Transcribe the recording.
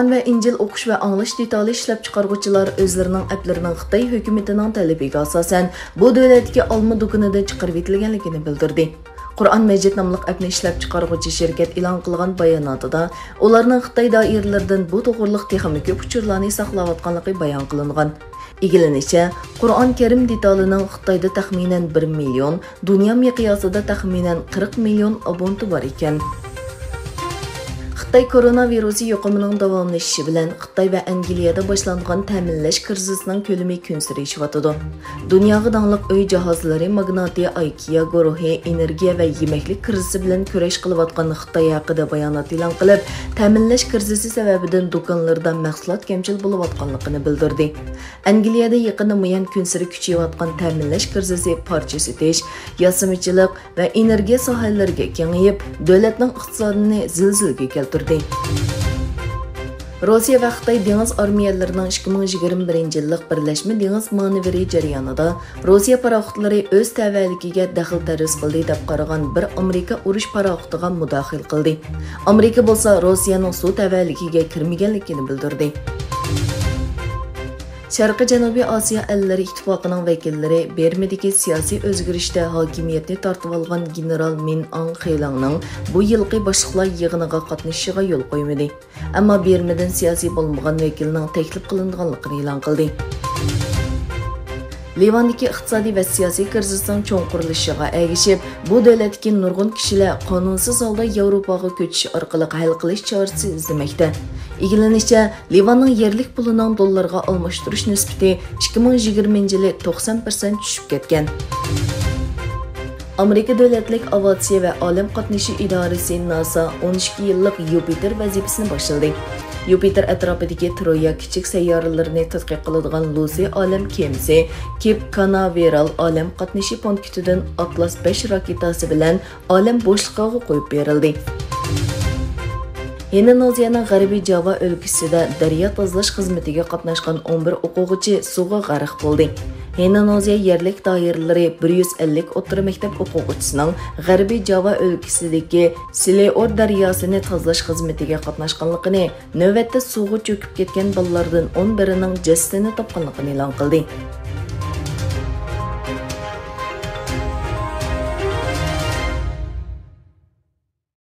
Qur'on va Injil o'qish va anglash detali ishlab chiqaruvchilar o'zlarining applarining Xitoy hukumatining talabiga asosan bu davlatga olma do'konida chiqarib etilganligini bildirdi. Qur'on Majid nomli appni ishlab chiqaruvchi shirkat e'lon qilgan bayonotida ularning Xitoy doiralaridan bu to'g'riliq texnik ko'p uchurlarni saqlayotganligi bayon qilingan. İgilinishicha, Qur'on Karim detalining Xitoyda taxminan 1 million, dunyo miqyosida taxminan 40 million abonenti bor ekan. Xitoy koronavirusi yuqumining davomlashishi bilan Xitoy va Angliyada boshlangan ta'minlash krizisining ko'lami kun sari oshayotdi. Dunyoga dangliq uy jihozlari magnati IKEA guruhi energiya va yemaklik krizisi bilan kurash qilayotgan Xitoy haqida bayonot e'lon qilib, ta'minlash krizisi sababidan do'konlarda mahsulot kamchil bo'layotganligini bildirdi. Angliyada yaqinda muayyan kun sari kuchayotgan ta'minlash krizisi parcha setish, yasamichilik va energiya sohalariga kengayib, davlatning iqtisodini zilzilaga keltirdi. Rossiya va Xitoy dengiz armiyalarining 2021 yillik birlashma dengiz manevri jarayonida Rossiya paraxotlari o'z tavalligiga daxl tarz qildi deb qaragan bir Amerika urush paraxotiga mudaxil qildi. Amerika bo'lsa Rossiyaning suv tavalligiga kirmaganligini bildirdi. Sharqiy Janubiy Osiyo ellari ittifoqining vakillari Bermedagi siyosiy o'zgarishda hokimiyatni tortib olgan general Min Aung Hlaingning bu yilgi boshliqlar yig'iniga qatnashishiga yo'l qo'ymadi. Ammo Bermedan siyosiy bo'lmagan vakilning taklif qilinganligini e'lon qildi. Livandagi iqtisodiy va siyosiy krizisning cho'nqurilishiga ergishib, bu davlatdagi nurg'un kishilar qonunsiz holda Yevropaga ko'chish orqali hal qilish chorasi izlamoqda. İgilinishicha, Livanning yerlik pulining dollarga almashtirish nisbati 2020 yili 90% tushib ketgan. Amerika Davlatlik aviatsiya va olim qatnashi idorasi NASA 12 yillik Yupiter vazifasini boshladi. Yupiter atrofidagi Troya kichik sayyoralarini tadqiq qiladigan Lucy olim kemasi Cape Canaveral olim qatnashi punktidan Atlas 5 raketasi bilan olim bo'shliqqa qo'yib berildi. Indoneziyaning G'arbiy Java o'lkasida daryo tozalash xizmatiga qatnashgan 11 o'quvchi suvga g'arq bo'ldi. Indoneziya yerlik doiralari 150 o'rta maktab o'quvchisining G'arbiy Java o'lkasidagi Sileor daryosini tozalash xizmatiga qatnashganligini, navbatda suvga cho'kib ketgan bolalardan 11 ning jasadini topganligini e'lon qildi.